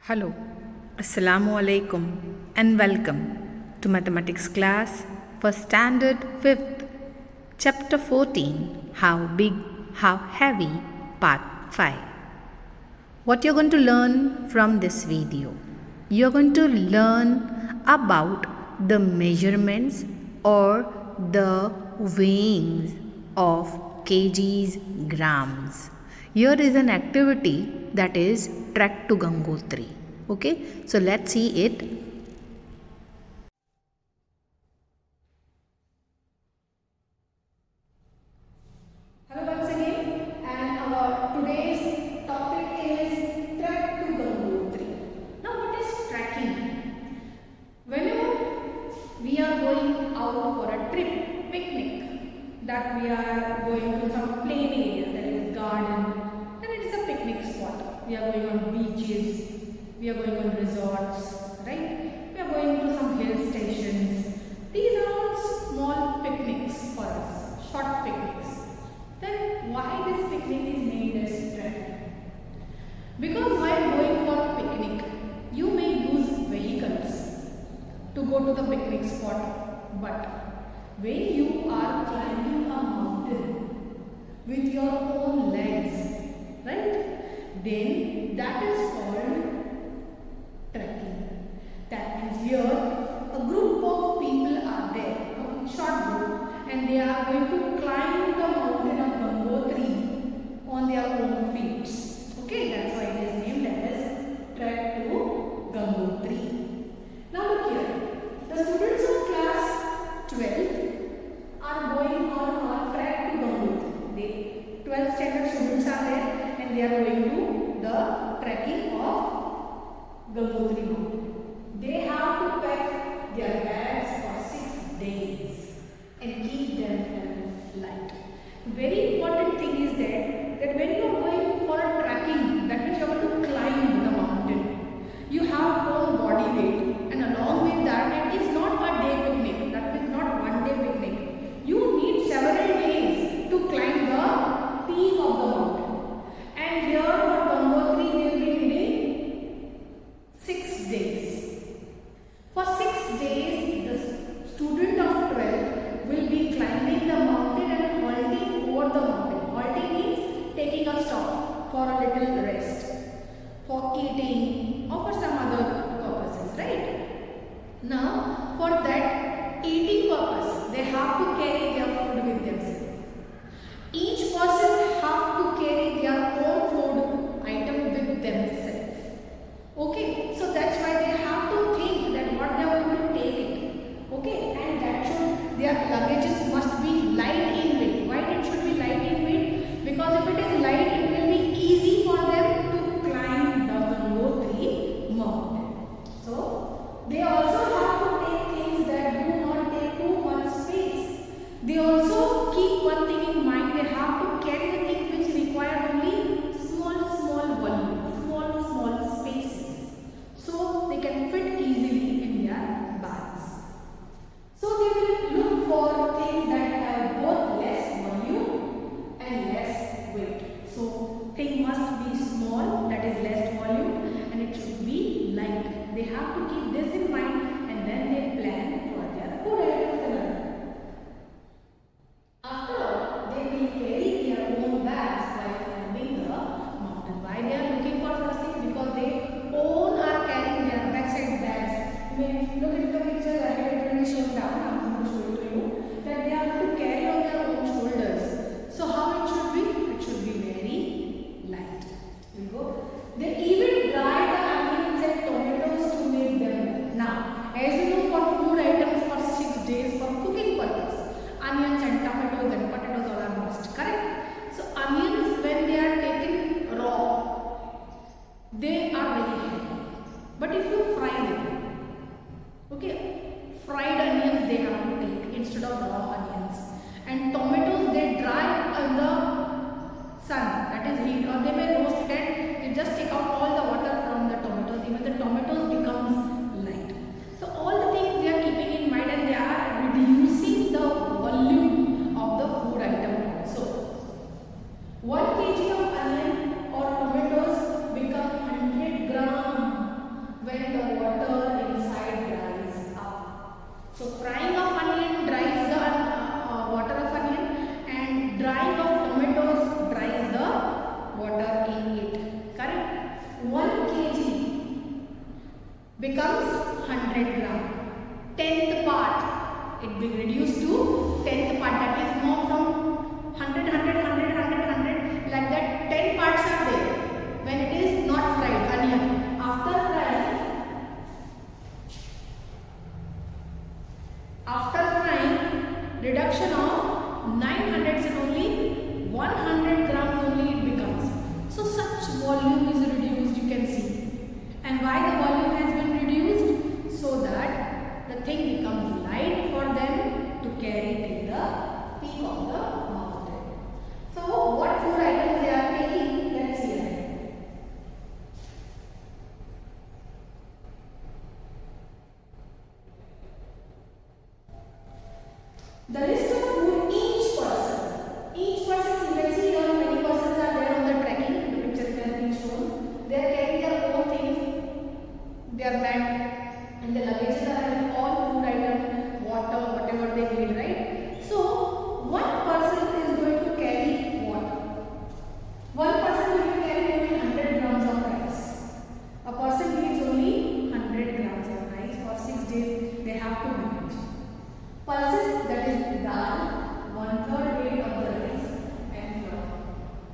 Hello, Assalamu alaikum and welcome to mathematics class for standard 5th, chapter 14, How Big, How Heavy, part 5. What you're going to learn from this video? You're going to learn about the measurements or the weighings of kgs, grams. Here is an activity that is Trek to Gangotri. Okay, so let's see it. Hello once again, and our today's topic is Trek to Gangotri. Now, what is trekking? Whenever we are going out for a trip, picnic, that we are going to some plain area, that is garden, and it is a picnic spot. We are going on beaches, we are going on resorts, right? We are going to some hill stations. These are all small picnics for us, short picnics. Then why this picnic is named as trek? Because while going for a picnic, you may use vehicles to go to the picnic spot. But when you are climbing a mountain with your own legs, right? Then that is called trekking. That means here a group of people are there, a short group, and they are going to climb the mountain of Gangotri on their own feet. Okay, that's why it is named as Trek to Gangotri. Now look here, the students of class 12 are going on a trek to Gangotri. The 12th standard students are there and they are going to the trekking of Gangotri mountain. They have to pack their bags for 6 days and keep them light. Very important thing is that when you are going for a trekking, that means you are going to climb the mountain. You have own body weight, and along with that, it is not a day picnic. That means not one day picnic. You need several days to climb the peak of the mountain. And here for Gangotri, they will be needing 6 days. For 6 days, the student of 12 will be climbing the mountain and halting over the mountain. Halting means taking a stop for a little rest, for eating or for some other purposes, right? Now, for that eating purpose, they have to carry their food with themselves. Each person have to carry their own food item with themselves. Okay, so that's why they have to think that what they are going to take it. Okay, and that should, their luggages must be light in weight. Why it should be light in weight? Because if it is light, it will be easy for them to climb the Gangotri mountain. So, they also have to take things that do not take too much space. They also keep one thing in mind, they have to carry the things which require only small volume, small spaces. So, they can fit easily in their bags. So they will look for things that have both less volume and less weight. So thing must be small, that is less volume, and it should be light. They have to keep this in mind and then they plan for their food items. After all, they will carry their own bags while climbing the mountain. Why they are looking for such things? Because they own are carrying their backside bags. You may look at the picture ahead, it will be shown down. I'm going to show it to you that they are going to carry on their own shoulders. So how it should be? It should be very light. Here we go. They even dry the onions and tomatoes to make them. Now, as you know, for food items for 6 days for cooking purpose, onions and tomatoes and potatoes all are must. Correct? So onions, when they are taken raw, they are very heavy. But if you fry them, okay, fried onions they have to take instead of raw onions. And tomatoes they dry in the sun, that is heat, or they may roast it and you just take out all the water from the tomatoes, even the tomatoes becomes light. So all the things they are keeping in mind and they are reducing the volume of the food item also. 1 kg of onion or tomatoes become 100 gram correct? 1 kg becomes 100 gram. 10th part, it will reduce to 10th part, that is more from 100, 100, 100, 100, 100, like that 10 parts are there when it is not fried onion. After frying, reduction of 900 and only 100 grams only it becomes. So such volume is reduced, you can see. And why the volume has been reduced? So that the thing becomes light for them to carry till the peak of the mountain. So what food items they are taking? Let's see that. The list of food each person, you can see here many persons are there on the trekking, the picture has been shown. They are carrying their own things, their bag and the luggages are having all food items, water, whatever they need, right? So one person is going to carry water. One person will carry only 100 grams of rice. A person needs only 100 grams of rice for 6 days they have to manage. Pulses, that is dal, 1/3 weight of the rice and flour.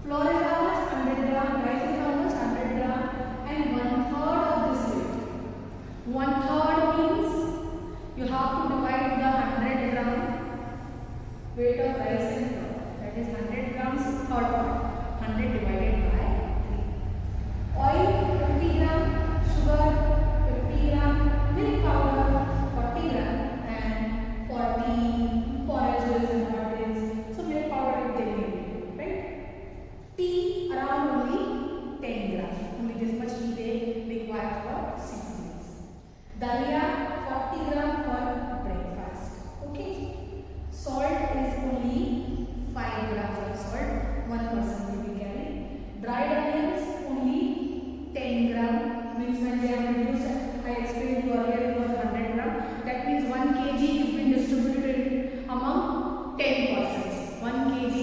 Flour is how much? 100 gram. Rice is how much? 100 gram. And 1/3 of this weight. 1/3 means you have to divide the 100 gram weight of rice and flour. That is 100 grams third part. 100 divided by 3. Oil 50 gram. Sugar 50 gram. Milk powder 40 gram. 40 porridges and hotties. So milk powder you take, right? Tea around only 10 grams. Only this much tea they require for 6 days. Dalia 40 grams for breakfast. Okay. Salt is only 5 grams of salt. One person will be carrying. Dried onions only 10 grams. Means when they are reduced, I explained you earlier it was 100 grams. That means 1 kg is been distributed among 10 persons. 1 kg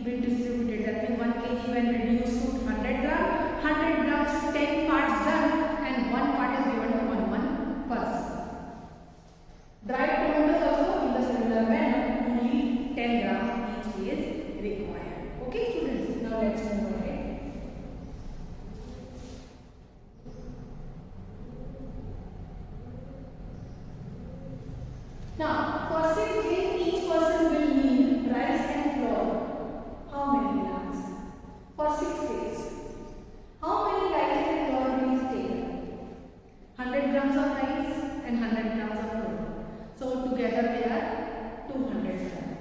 been distributed. That means 1 kg when reduced to 100 grams, 100 grams 10 parts done and 1 part is given to one person. Dried tomatoes also in the similar manner, only 10 grams each is required. Okay students, now let's move ahead. Now, for 6 days, each person will need rice and flour. How many grams? For 6 days. How many rice and flour will you take? 100 grams of rice and 100 grams of flour. So, together they are 200 grams.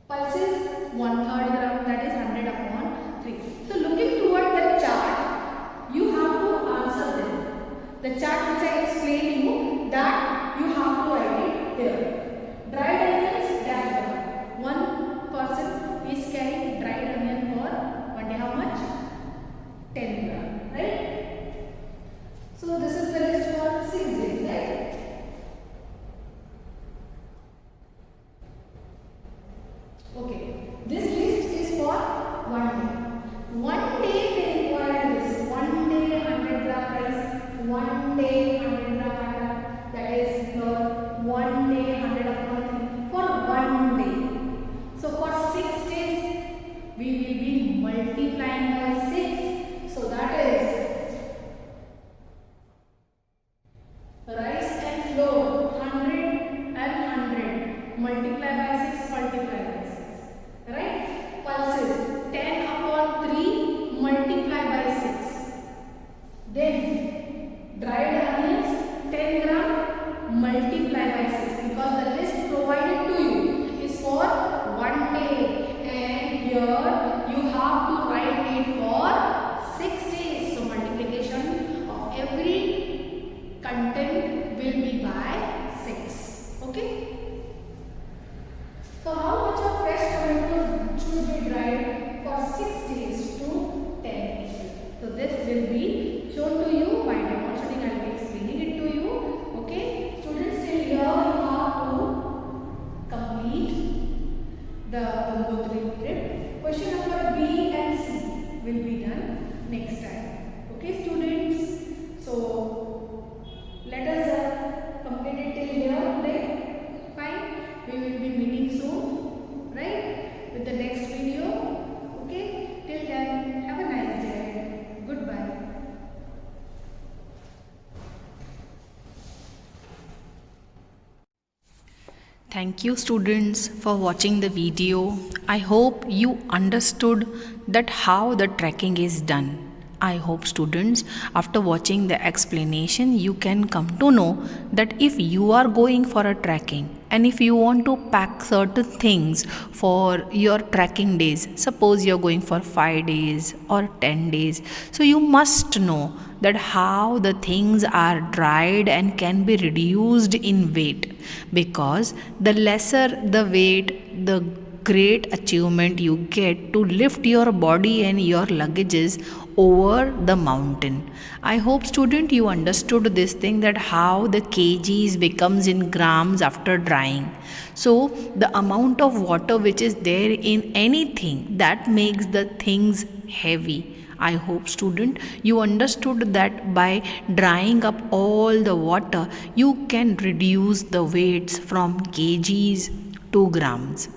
Pulses, 1/3 gram, that is 100 upon 3. So, looking toward the chart, you have to answer them. The chart which I explained you, that you have to write it there. Dried onions dash down. One person is carrying dried onion for one day. How much? 10 gram, right? So this is the list for 6 days, right? Okay. This list is for 1 day. 1 day they require this. 1 day 100 gram rice. 1 day 100 gram atta. That is flour. 1 day 100 upon 3 for 1 day. So for 6 days we will be multiplying by 6. So that is rice Thank you students for watching the video. I hope you understood that how the trekking is done. I hope students after watching the explanation you can come to know that if you are going for a trekking and if you want to pack certain things for your trekking days, suppose you're going for 5 days or 10 days, so you must know that how the things are dried and can be reduced in weight, because the lesser the weight, the great achievement you get to lift your body and your luggages over the mountain. I hope student you understood this thing, that how the kgs becomes in grams after drying. So the amount of water which is there in anything that makes the things heavy. I hope student you understood that by drying up all the water you can reduce the weights from kgs to grams.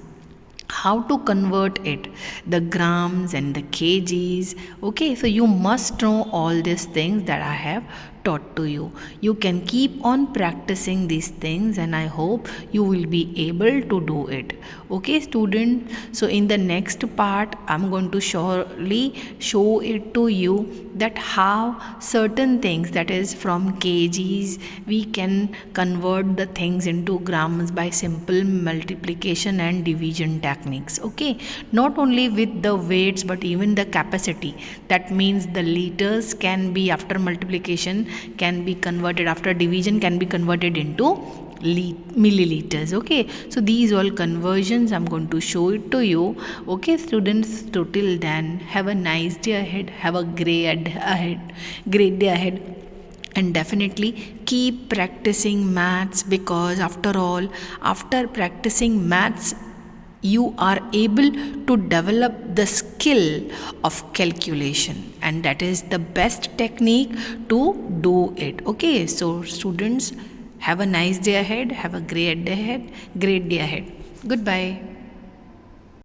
How to convert it, the grams and the kgs. Okay, so you must know all these things that I have taught to you. You can keep on practicing these things and I hope you will be able to do it. Okay student, so in the next part I'm going to surely show it to you that how certain things, that is from kgs, we can convert the things into grams by simple multiplication and division techniques. Okay, not only with the weights but even the capacity, that means the liters can be after multiplication can be converted, after division can be converted into milliliters. Okay, so these all conversions I'm going to show it to you. Okay students, so till then have a nice day ahead, have a great day ahead, and definitely keep practicing maths, because after all, after practicing maths you are able to develop the skill of calculation, and that is the best technique to do it. Okay, so students, have a nice day ahead, have a great day ahead. Goodbye.